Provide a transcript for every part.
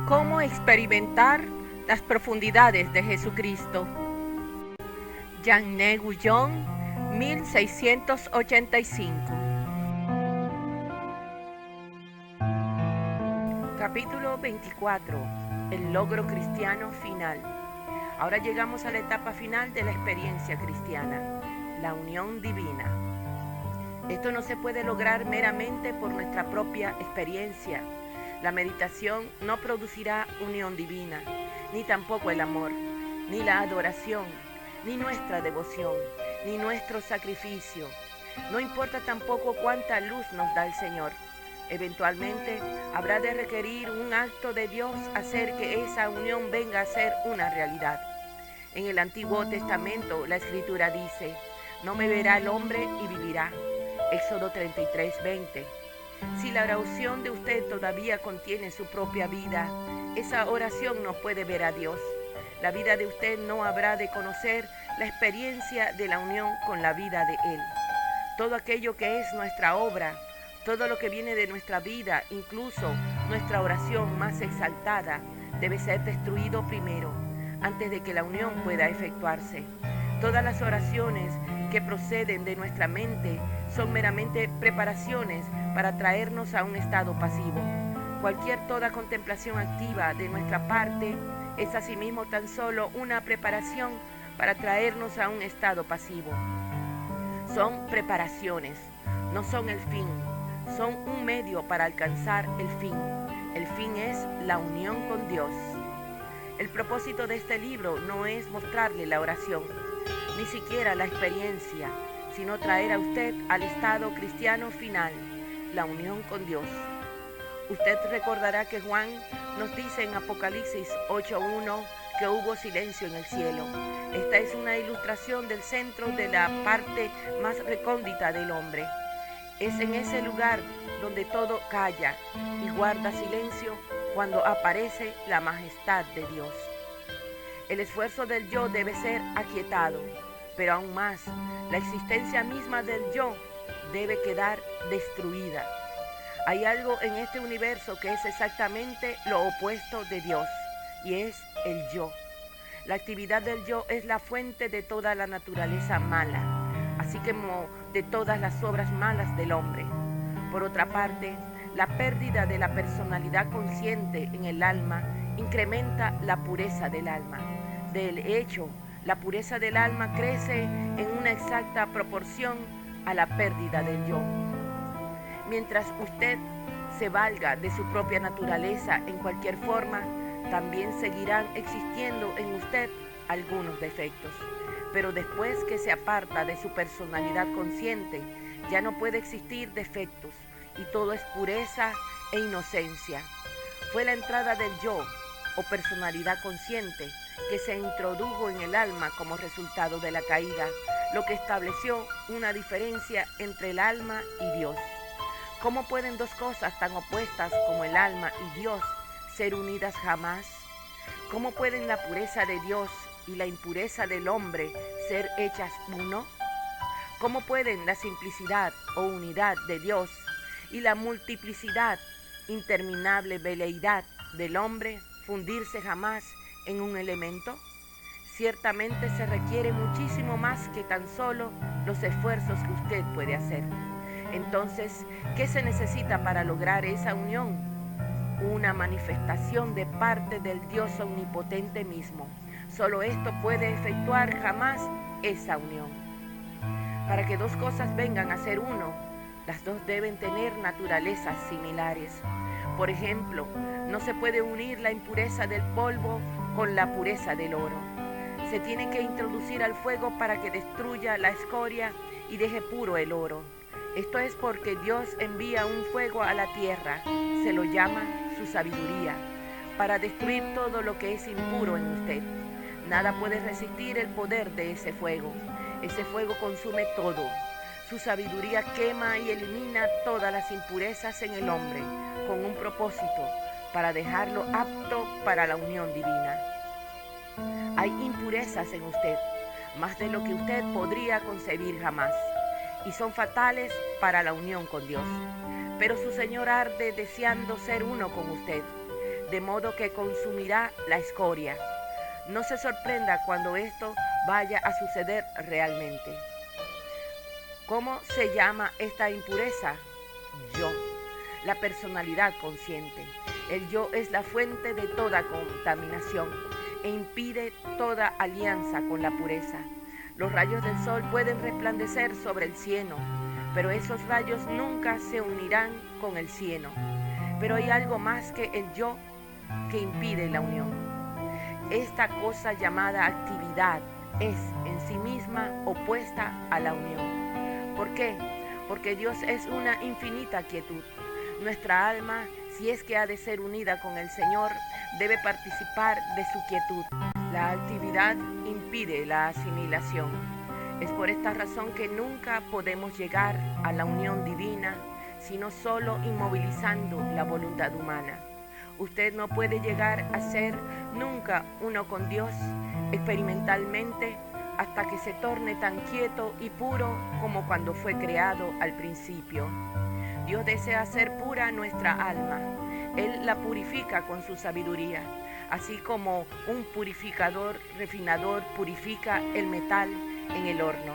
¿Cómo experimentar las profundidades de Jesucristo? Jean Guyon, 1685. Capítulo 24. El logro cristiano final. Ahora llegamos a la etapa final de la experiencia cristiana, la unión divina. Esto no se puede lograr meramente por nuestra propia experiencia. La meditación no producirá unión divina, ni tampoco el amor, ni la adoración, ni nuestra devoción, ni nuestro sacrificio. No importa tampoco cuánta luz nos da el Señor. Eventualmente habrá de requerir un acto de Dios hacer que esa unión venga a ser una realidad. En el Antiguo Testamento la Escritura dice: no me verá el hombre y vivirá. Éxodo 33:20. Si la oración de usted todavía contiene su propia vida, esa oración no puede ver a Dios. La vida de usted no habrá de conocer la experiencia de la unión con la vida de Él. Todo aquello que es nuestra obra, todo lo que viene de nuestra vida, incluso nuestra oración más exaltada, debe ser destruido primero, antes de que la unión pueda efectuarse. Todas las oraciones que proceden de nuestra mente son meramente preparaciones para traernos a un estado pasivo. Toda contemplación activa de nuestra parte es asimismo tan solo una preparación para traernos a un estado pasivo. Son preparaciones, no son el fin, son un medio para alcanzar el fin. El fin es la unión con Dios. El propósito de este libro no es mostrarle la oración, ni siquiera la experiencia, sino traer a usted al estado cristiano final, la unión con Dios. Usted recordará que Juan nos dice en Apocalipsis 8:1 que hubo silencio en el cielo. Esta es una ilustración del centro de la parte más recóndita del hombre. Es en ese lugar donde todo calla y guarda silencio cuando aparece la majestad de Dios. El esfuerzo del yo debe ser aquietado, pero aún más, la existencia misma del yo debe quedar destruida. Hay algo en este universo que es exactamente lo opuesto de Dios, y es el yo. La actividad del yo es la fuente de toda la naturaleza mala, así como de todas las obras malas del hombre. Por otra parte, la pérdida de la personalidad consciente en el alma incrementa la pureza del alma. Del hecho, la pureza del alma crece en una exacta proporción a la pérdida del yo. Mientras usted se valga de su propia naturaleza en cualquier forma, también seguirán existiendo en usted algunos defectos. Pero después que se aparta de su personalidad consciente, ya no puede existir defectos y todo es pureza e inocencia. Fue la entrada del yo o personalidad consciente que se introdujo en el alma como resultado de la caída, lo que estableció una diferencia entre el alma y Dios. ¿Cómo pueden dos cosas tan opuestas como el alma y Dios ser unidas jamás? ¿Cómo pueden la pureza de Dios y la impureza del hombre ser hechas uno? ¿Cómo pueden la simplicidad o unidad de Dios y la multiplicidad, interminable veleidad del hombre fundirse jamás en un elemento? Ciertamente se requiere muchísimo más que tan solo los esfuerzos que usted puede hacer. Entonces, ¿qué se necesita para lograr esa unión? Una manifestación de parte del Dios omnipotente mismo. Solo esto puede efectuar jamás esa unión. Para que dos cosas vengan a ser uno, las dos deben tener naturalezas similares. Por ejemplo, no se puede unir la impureza del polvo con la pureza del oro. Se tiene que introducir al fuego para que destruya la escoria y deje puro el oro. Esto es porque Dios envía un fuego a la tierra, se lo llama su sabiduría, para destruir todo lo que es impuro en usted. Nada puede resistir el poder de ese fuego. Ese fuego consume todo. Su sabiduría quema y elimina todas las impurezas en el hombre, con un propósito, para dejarlo apto para la unión divina. Hay impurezas en usted, más de lo que usted podría concebir jamás, y son fatales para la unión con Dios. Pero su Señor arde deseando ser uno con usted. de modo que consumirá la escoria. No se sorprenda cuando esto vaya a suceder realmente. ¿Cómo se llama esta impureza? Yo, la personalidad consciente. El yo es la fuente de toda contaminación e impide toda alianza con la pureza. Los rayos del sol pueden resplandecer sobre el cieno, pero esos rayos nunca se unirán con el cieno. Pero hay algo más que el yo que impide la unión. Esta cosa llamada actividad es en sí misma opuesta a la unión. ¿Por qué? Porque Dios es una infinita quietud. Nuestra alma, si es que ha de ser unida con el Señor, debe participar de su quietud. La actividad impide la asimilación. Es por esta razón que nunca podemos llegar a la unión divina, sino solo inmovilizando la voluntad humana. Usted no puede llegar a ser nunca uno con Dios experimentalmente hasta que se torne tan quieto y puro como cuando fue creado al principio. Dios desea hacer pura nuestra alma. Él la purifica con su sabiduría, así como un purificador refinador purifica el metal en el horno.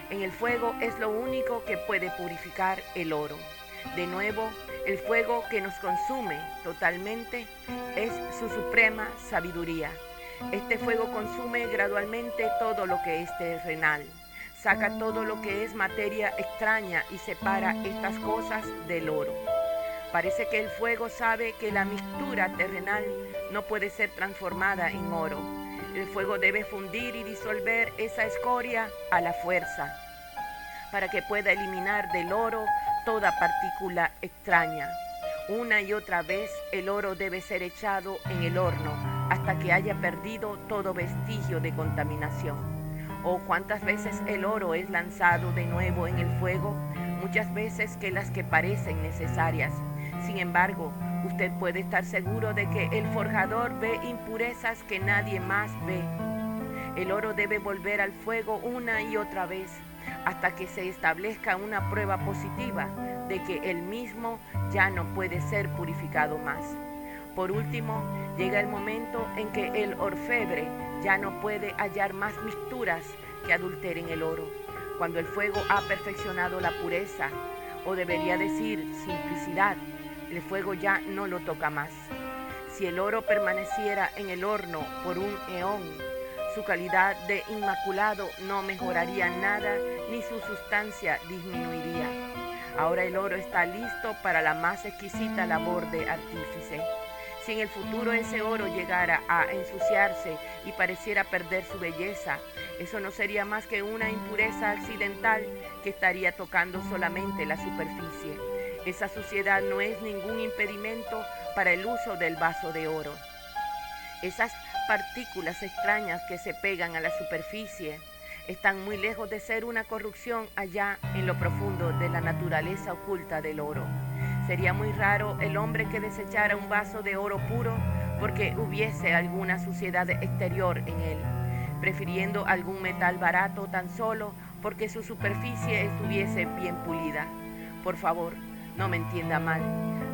En el fuego es lo único que puede purificar el oro. De nuevo, el fuego que nos consume totalmente es su suprema sabiduría. Este fuego consume gradualmente todo lo que es terrenal, saca todo lo que es materia extraña y separa estas cosas del oro. Parece que el fuego sabe que la mixtura terrenal no puede ser transformada en oro. El fuego debe fundir y disolver esa escoria a la fuerza, para que pueda eliminar del oro toda partícula extraña. Una y otra vez el oro debe ser echado en el horno hasta que haya perdido todo vestigio de contaminación. ¿O cuántas veces el oro es lanzado de nuevo en el fuego? Muchas veces que las que parecen necesarias. Sin embargo, usted puede estar seguro de que el forjador ve impurezas que nadie más ve. El oro debe volver al fuego una y otra vez, hasta que se establezca una prueba positiva de que el mismo ya no puede ser purificado más. Por último, llega el momento en que el orfebre ya no puede hallar más mixturas que adulteren el oro. Cuando el fuego ha perfeccionado la pureza, o debería decir simplicidad, el fuego ya no lo toca más. Si el oro permaneciera en el horno por un eón, su calidad de inmaculado no mejoraría nada ni su sustancia disminuiría. Ahora el oro está listo para la más exquisita labor de artífice. Si en el futuro ese oro llegara a ensuciarse y pareciera perder su belleza, eso no sería más que una impureza accidental que estaría tocando solamente la superficie. Esa suciedad no es ningún impedimento para el uso del vaso de oro. Esas partículas extrañas que se pegan a la superficie están muy lejos de ser una corrupción allá en lo profundo de la naturaleza oculta del oro. Sería muy raro el hombre que desechara un vaso de oro puro porque hubiese alguna suciedad exterior en él, prefiriendo algún metal barato tan solo porque su superficie estuviese bien pulida. Por favor, no me entienda mal.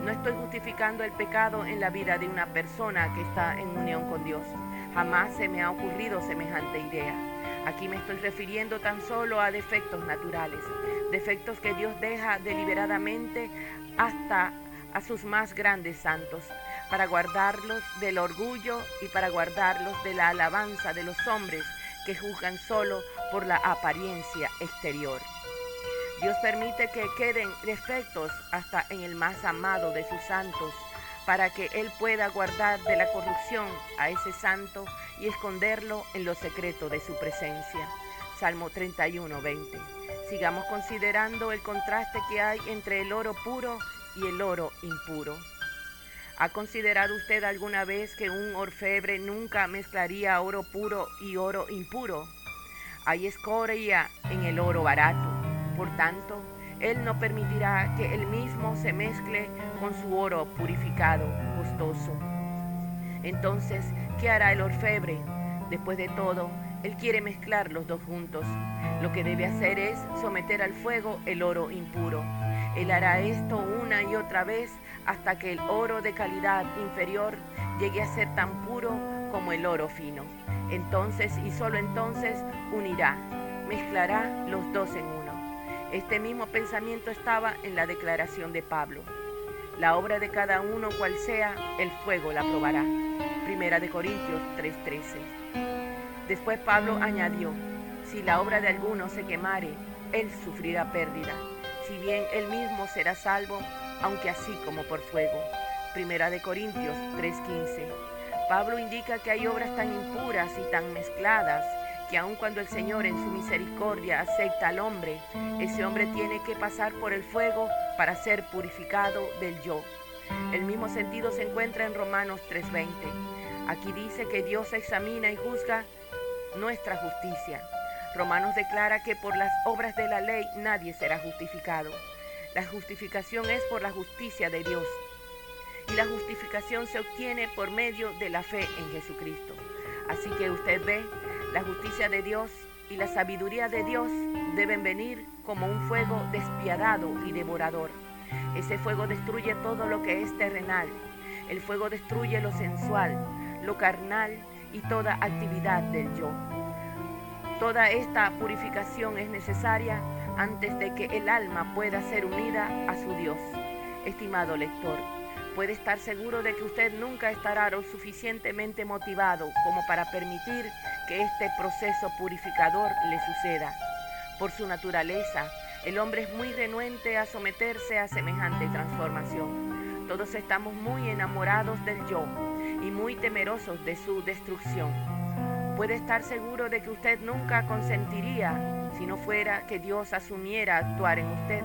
No estoy justificando el pecado en la vida de una persona que está en unión con Dios. Jamás se me ha ocurrido semejante idea. Aquí me estoy refiriendo tan solo a defectos naturales, defectos que Dios deja deliberadamente hasta a sus más grandes santos, para guardarlos del orgullo y para guardarlos de la alabanza de los hombres que juzgan solo por la apariencia exterior. Dios permite que queden defectos hasta en el más amado de sus santos, para que Él pueda guardar de la corrupción a ese santo y esconderlo en lo secreto de su presencia. Salmo 31:20. Sigamos considerando el contraste que hay entre el oro puro y el oro impuro. ¿Ha considerado usted alguna vez que un orfebre nunca mezclaría oro puro y oro impuro? Hay escoria en el oro barato. Por tanto, Él no permitirá que Él mismo se mezcle con su oro purificado, costoso. Entonces, ¿qué hará el orfebre? Después de todo, Él quiere mezclar los dos juntos. Lo que debe hacer es someter al fuego el oro impuro. Él hará esto una y otra vez hasta que el oro de calidad inferior llegue a ser tan puro como el oro fino. Entonces y solo entonces unirá, mezclará los dos en uno. Este mismo pensamiento estaba en la declaración de Pablo. La obra de cada uno cual sea, el fuego la probará. Primera de Corintios 3:13. Después Pablo añadió, si la obra de alguno se quemare, él sufrirá pérdida, si bien él mismo será salvo, aunque así como por fuego. Primera de Corintios 3:15. Pablo indica que hay obras tan impuras y tan mezcladas que aun cuando el Señor en su misericordia acepta al hombre, ese hombre tiene que pasar por el fuego para ser purificado del yo. El mismo sentido se encuentra en Romanos 3:20. Aquí dice que Dios examina y juzga nuestra justicia. Romanos declara que por las obras de la ley nadie será justificado. La justificación es por la justicia de Dios. Y la justificación se obtiene por medio de la fe en Jesucristo. Así que usted ve, la justicia de Dios y la sabiduría de Dios deben venir como un fuego despiadado y devorador. Ese fuego destruye todo lo que es terrenal. El fuego destruye lo sensual, lo carnal y toda actividad del yo. Toda esta purificación es necesaria antes de que el alma pueda ser unida a su Dios. Estimado lector, puede estar seguro de que usted nunca estará lo suficientemente motivado como para permitir que este proceso purificador le suceda. Por su naturaleza, el hombre es muy renuente a someterse a semejante transformación. Todos estamos muy enamorados del yo y muy temerosos de su destrucción. Puede estar seguro de que usted nunca consentiría si no fuera que Dios asumiera a actuar en usted.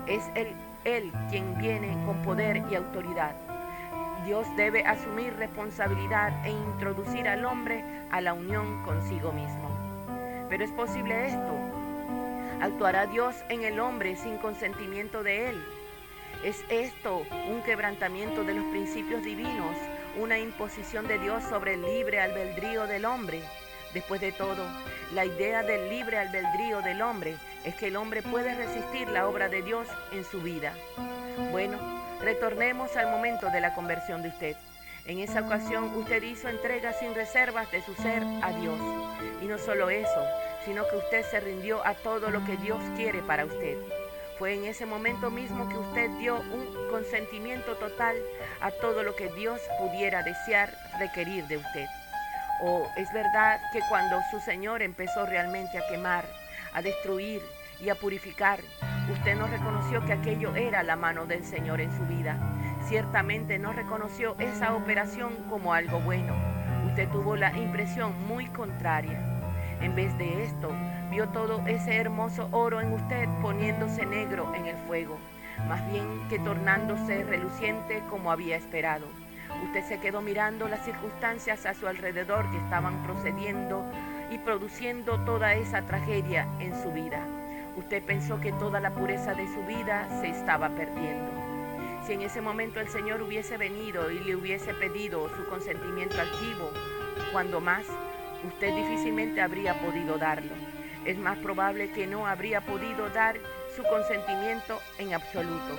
Es Él quien viene con poder y autoridad. Dios debe asumir responsabilidad e introducir al hombre a la unión consigo mismo. ¿Pero es posible esto? ¿Actuará Dios en el hombre sin consentimiento de él? ¿Es esto un quebrantamiento de los principios divinos, una imposición de Dios sobre el libre albedrío del hombre? Después de todo, la idea del libre albedrío del hombre es que el hombre puede resistir la obra de Dios en su vida. Bueno, retornemos al momento de la conversión de usted. En esa ocasión usted hizo entrega sin reservas de su ser a Dios. Y no solo eso, sino que usted se rindió a todo lo que Dios quiere para usted. Fue en ese momento mismo que usted dio un consentimiento total a todo lo que Dios pudiera desear requerir de usted. ¿O es verdad que cuando su Señor empezó realmente a quemar, a destruir y a purificar, usted no reconoció que aquello era la mano del Señor en su vida? Ciertamente no reconoció esa operación como algo bueno. Usted tuvo la impresión muy contraria. En vez de esto, vio todo ese hermoso oro en usted poniéndose negro en el fuego, más bien que tornándose reluciente como había esperado. Usted se quedó mirando las circunstancias a su alrededor que estaban procediendo y produciendo toda esa tragedia en su vida. Usted pensó que toda la pureza de su vida se estaba perdiendo. Si en ese momento el Señor hubiese venido y le hubiese pedido su consentimiento activo, cuando más, usted difícilmente habría podido darlo. Es más probable que no habría podido dar su consentimiento en absoluto.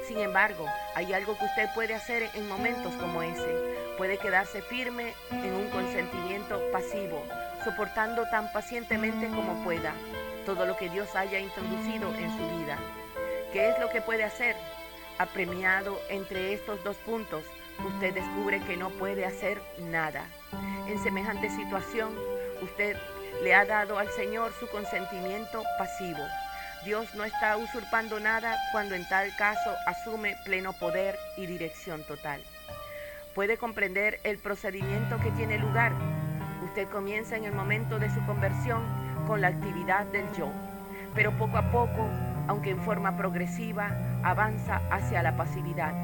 Sin embargo, hay algo que usted puede hacer en momentos como ese. Puede quedarse firme en un consentimiento pasivo, soportando tan pacientemente como pueda todo lo que Dios haya introducido en su vida. ¿Qué es lo que puede hacer? Apremiado entre estos dos puntos, usted descubre que no puede hacer nada. En semejante situación, usted le ha dado al Señor su consentimiento pasivo. Dios no está usurpando nada cuando en tal caso asume pleno poder y dirección total. ¿Puede comprender el procedimiento que tiene lugar? Usted comienza en el momento de su conversión con la actividad del yo, pero poco a poco, aunque en forma progresiva, avanza hacia la pasividad.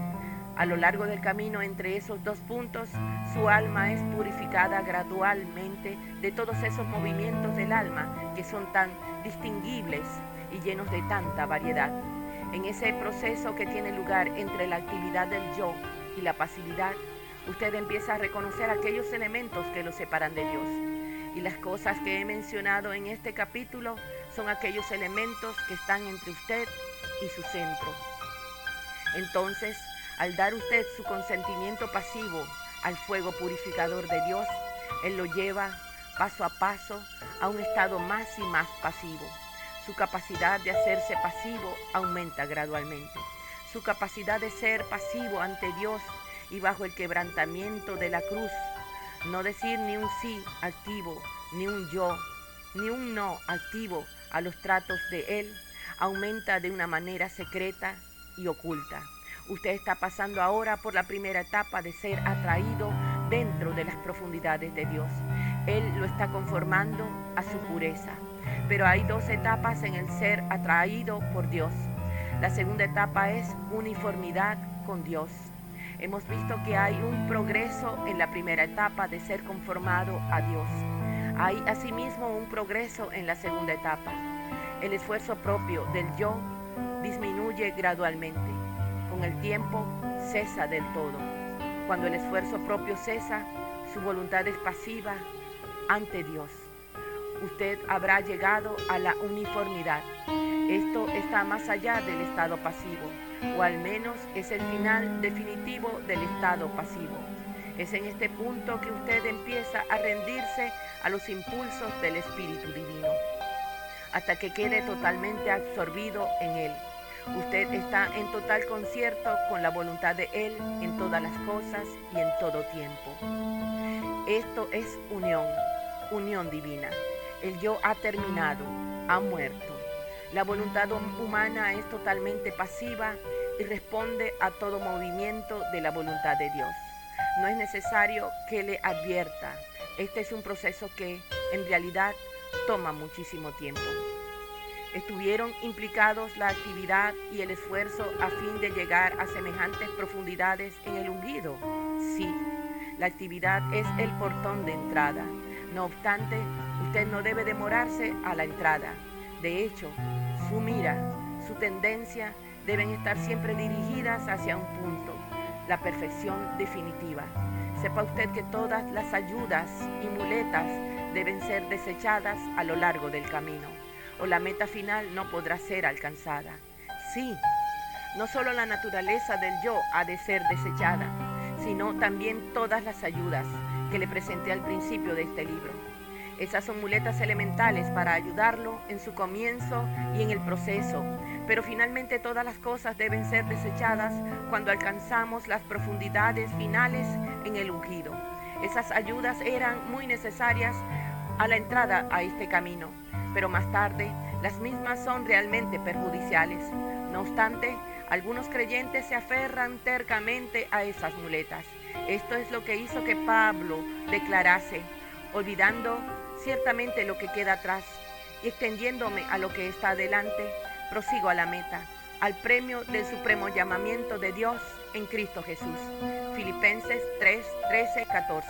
A lo largo del camino entre esos dos puntos, su alma es purificada gradualmente de todos esos movimientos del alma que son tan distinguibles y llenos de tanta variedad. En ese proceso que tiene lugar entre la actividad del yo y la pasividad, usted empieza a reconocer aquellos elementos que lo separan de Dios. Y las cosas que he mencionado en este capítulo son aquellos elementos que están entre usted y su centro. Entonces, Al dar usted su consentimiento pasivo al fuego purificador de Dios, Él lo lleva paso a paso a un estado más y más pasivo. Su capacidad de hacerse pasivo aumenta gradualmente. Su capacidad de ser pasivo ante Dios y bajo el quebrantamiento de la cruz, no decir ni un sí activo, ni un yo, ni un no activo a los tratos de Él, aumenta de una manera secreta y oculta. Usted está pasando ahora por la primera etapa de ser atraído dentro de las profundidades de Dios. Él lo está conformando a su pureza. Pero hay dos etapas en el ser atraído por Dios. La segunda etapa es uniformidad con Dios. Hemos visto que hay un progreso en la primera etapa de ser conformado a Dios. Hay asimismo un progreso en la segunda etapa. El esfuerzo propio del yo disminuye gradualmente. Con el tiempo cesa del todo. Cuando el esfuerzo propio cesa, su voluntad es pasiva ante Dios. Usted habrá llegado a la uniformidad. Esto está más allá del estado pasivo, o al menos es el final definitivo del estado pasivo. Es en este punto que usted empieza a rendirse a los impulsos del Espíritu Divino, hasta que quede totalmente absorbido en Él. Usted está en total concierto con la voluntad de Él en todas las cosas y en todo tiempo. Esto es unión divina. El yo ha terminado, ha muerto. La voluntad humana es totalmente pasiva y responde a todo movimiento de la voluntad de Dios. No es necesario que le advierta. Este es un proceso que, en realidad, toma muchísimo tiempo. ¿Estuvieron implicados la actividad y el esfuerzo a fin de llegar a semejantes profundidades en el ungido? Sí, la actividad es el portón de entrada. No obstante, usted no debe demorarse a la entrada. De hecho, su mira, su tendencia deben estar siempre dirigidas hacia un punto, la perfección definitiva. Sepa usted que todas las ayudas y muletas deben ser desechadas a lo largo del camino, o la meta final no podrá ser alcanzada. Sí, no solo la naturaleza del yo ha de ser desechada, sino también todas las ayudas que le presenté al principio de este libro. Esas son muletas elementales para ayudarlo en su comienzo y en el proceso, pero finalmente todas las cosas deben ser desechadas cuando alcanzamos las profundidades finales en el ungido. Esas ayudas eran muy necesarias a la entrada a este camino, pero más tarde las mismas son realmente perjudiciales. No obstante, algunos creyentes se aferran tercamente a esas muletas. Esto es lo que hizo que Pablo declarase: olvidando ciertamente lo que queda atrás y extendiéndome a lo que está adelante, prosigo a la meta, al premio del supremo llamamiento de Dios en Cristo Jesús. Filipenses 3, 13, 14.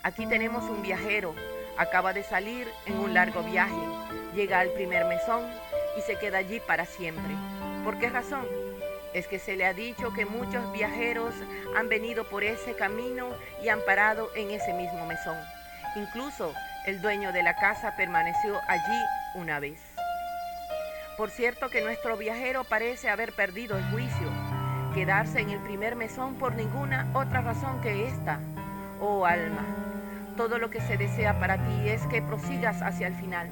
Aquí tenemos un viajero, acaba de salir en un largo viaje, llega al primer mesón y se queda allí para siempre. ¿Por qué razón? Es que se le ha dicho que muchos viajeros han venido por ese camino y han parado en ese mismo mesón. Incluso el dueño de la casa permaneció allí una vez. Por cierto que nuestro viajero parece haber perdido el juicio, quedarse en el primer mesón por ninguna otra razón que esta. Oh alma, todo lo que se desea para ti es que prosigas hacia el final.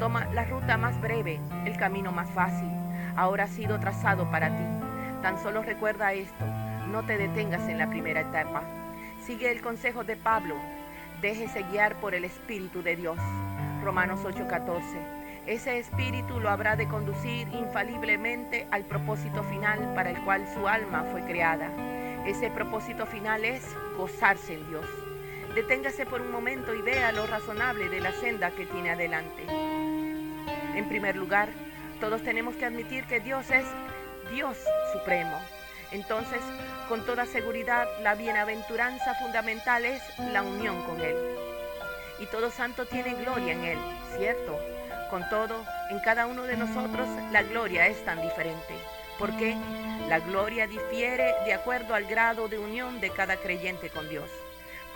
Toma la ruta más breve, el camino más fácil. Ahora ha sido trazado para ti. Tan solo recuerda esto, no te detengas en la primera etapa. Sigue el consejo de Pablo, déjese guiar por el Espíritu de Dios. Romanos 8:14. Ese Espíritu lo habrá de conducir infaliblemente al propósito final para el cual su alma fue creada. Ese propósito final es gozarse en Dios. Deténgase por un momento y vea lo razonable de la senda que tiene adelante. En primer lugar, todos tenemos que admitir que Dios es Dios supremo. Entonces, con toda seguridad, la bienaventuranza fundamental es la unión con Él. Y todo santo tiene gloria en Él, ¿cierto? Con todo, en cada uno de nosotros la gloria es tan diferente. ¿Por qué? La gloria difiere de acuerdo al grado de unión de cada creyente con Dios.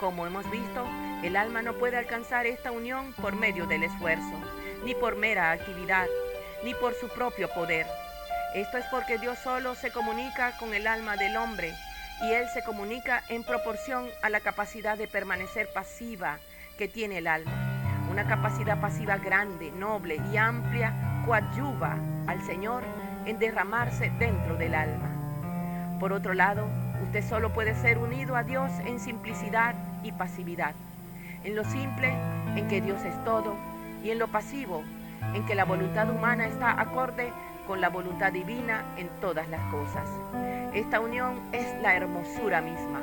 Como hemos visto, el alma no puede alcanzar esta unión por medio del esfuerzo, ni por mera actividad, ni por su propio poder. Esto es porque Dios solo se comunica con el alma del hombre y Él se comunica en proporción a la capacidad de permanecer pasiva que tiene el alma. Una capacidad pasiva grande, noble y amplia coadyuva al Señor en derramarse dentro del alma. Por otro lado, usted solo puede ser unido a Dios en simplicidad y pasividad. En lo simple, en que Dios es todo, y en lo pasivo, en que la voluntad humana está acorde con la voluntad divina en todas las cosas. Esta unión es la hermosura misma.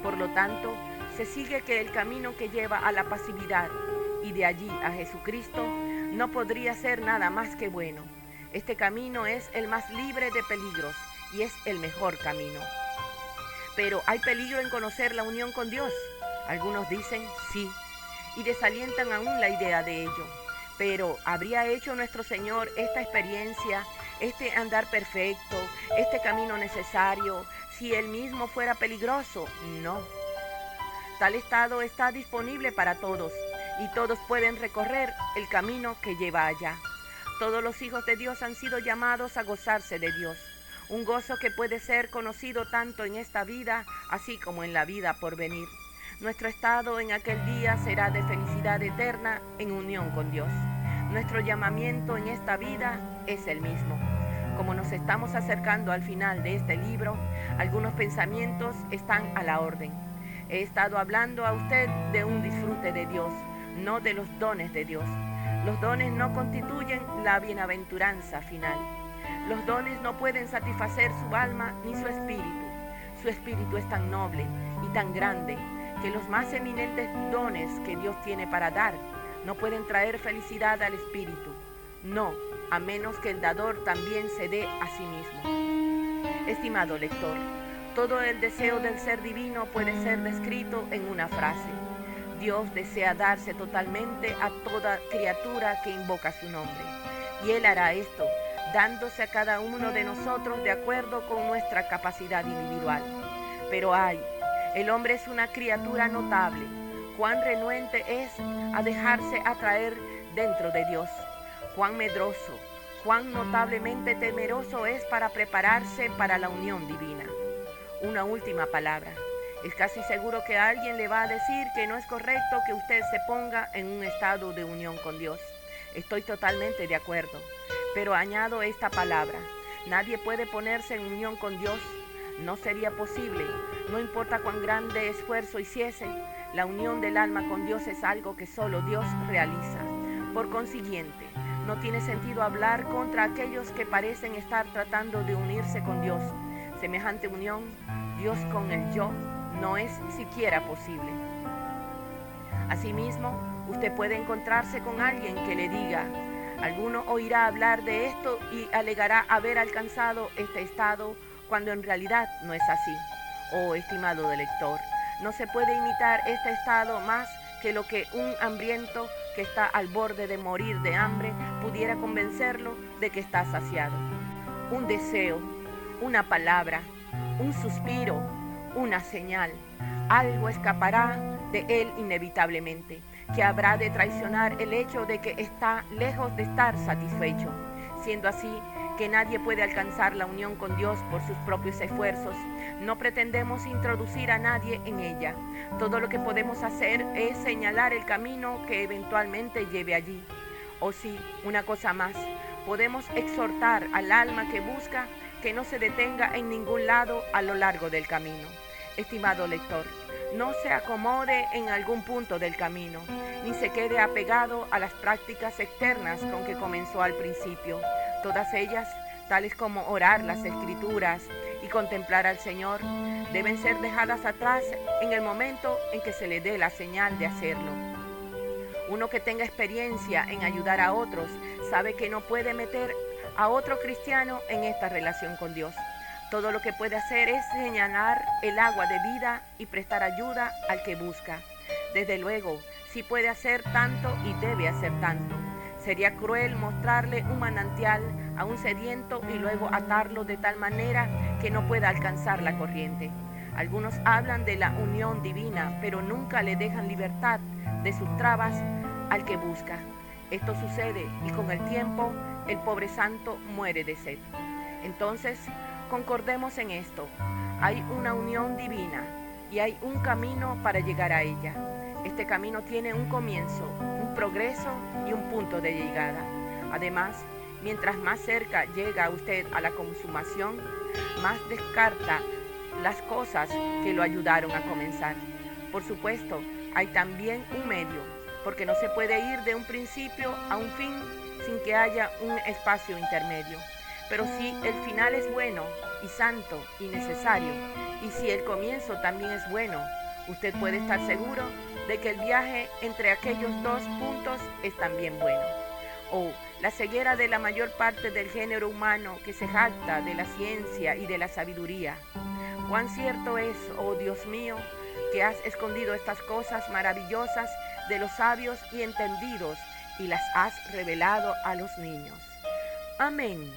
Por lo tanto, se sigue que el camino que lleva a la pasividad y de allí a Jesucristo no podría ser nada más que bueno. Este camino es el más libre de peligros y es el mejor camino. Pero ¿hay peligro en conocer la unión con Dios? Algunos dicen sí y desalientan aún la idea de ello. Pero ¿habría hecho nuestro Señor esta experiencia, este andar perfecto, este camino necesario, si Él mismo fuera peligroso? No. Tal estado está disponible para todos y todos pueden recorrer el camino que lleva allá. Todos los hijos de Dios han sido llamados a gozarse de Dios. Un gozo que puede ser conocido tanto en esta vida, así como en la vida por venir. Nuestro estado en aquel día será de felicidad eterna en unión con Dios. Nuestro llamamiento en esta vida es el mismo. Como nos estamos acercando al final de este libro, algunos pensamientos están a la orden. He estado hablando a usted de un disfrute de Dios, no de los dones de Dios. Los dones no constituyen la bienaventuranza final. Los dones no pueden satisfacer su alma ni su espíritu. Su espíritu es tan noble y tan grande que los más eminentes dones que Dios tiene para dar no pueden traer felicidad al espíritu. No, a menos que el dador también se dé a sí mismo. Estimado lector, todo el deseo del ser divino puede ser descrito en una frase. Dios desea darse totalmente a toda criatura que invoca su nombre. Y Él hará esto, dándose a cada uno de nosotros de acuerdo con nuestra capacidad individual. Pero ay, el hombre es una criatura notable. Cuán renuente es a dejarse atraer dentro de Dios. Cuán medroso, cuán notablemente temeroso es para prepararse para la unión divina. Una última palabra. Es casi seguro que alguien le va a decir que no es correcto que usted se ponga en un estado de unión con Dios. Estoy totalmente de acuerdo, pero añado esta palabra. Nadie puede ponerse en unión con Dios. No sería posible. No importa cuán grande esfuerzo hiciese, la unión del alma con Dios es algo que solo Dios realiza. Por consiguiente, no tiene sentido hablar contra aquellos que parecen estar tratando de unirse con Dios. Semejante unión, Dios con el yo, no es siquiera posible. Asimismo, usted puede encontrarse con alguien que le diga, alguno oirá hablar de esto y alegará haber alcanzado este estado cuando en realidad no es así. Oh, estimado lector, no se puede imitar este estado más que lo que un hambriento que está al borde de morir de hambre pudiera convencerlo de que está saciado. Un deseo, una palabra, un suspiro, una señal, algo escapará de él inevitablemente, que habrá de traicionar el hecho de que está lejos de estar satisfecho. Siendo así, que nadie puede alcanzar la unión con Dios por sus propios esfuerzos. No pretendemos introducir a nadie en ella. Todo lo que podemos hacer es señalar el camino que eventualmente lleve allí. O sí, una cosa más, podemos exhortar al alma que busca que no se detenga en ningún lado a lo largo del camino. Estimado lector, no se acomode en algún punto del camino, ni se quede apegado a las prácticas externas con que comenzó al principio. Todas ellas, tales como orar las Escrituras y contemplar al Señor, deben ser dejadas atrás en el momento en que se le dé la señal de hacerlo. Uno que tenga experiencia en ayudar a otros sabe que no puede meter a otro cristiano en esta relación con Dios. Todo lo que puede hacer es señalar el agua de vida y prestar ayuda al que busca. Desde luego, sí puede hacer tanto y debe hacer tanto. Sería cruel mostrarle un manantial a un sediento y luego atarlo de tal manera que no pueda alcanzar la corriente. Algunos hablan de la unión divina, pero nunca le dejan libertad de sus trabas al que busca. Esto sucede y con el tiempo el pobre santo muere de sed. Entonces, concordemos en esto. Hay una unión divina y hay un camino para llegar a ella. Este camino tiene un comienzo, un progreso y un punto de llegada. Además, mientras más cerca llega usted a la consumación, más descarta las cosas que lo ayudaron a comenzar. Por supuesto, hay también un medio, porque no se puede ir de un principio a un fin sin que haya un espacio intermedio. Pero si el final es bueno y santo y necesario, y si el comienzo también es bueno, usted puede estar seguro de que el viaje entre aquellos dos puntos es también bueno. O la ceguera de la mayor parte del género humano que se jacta de la ciencia y de la sabiduría. Cuán cierto es, oh Dios mío, que has escondido estas cosas maravillosas de los sabios y entendidos y las has revelado a los niños. Amén.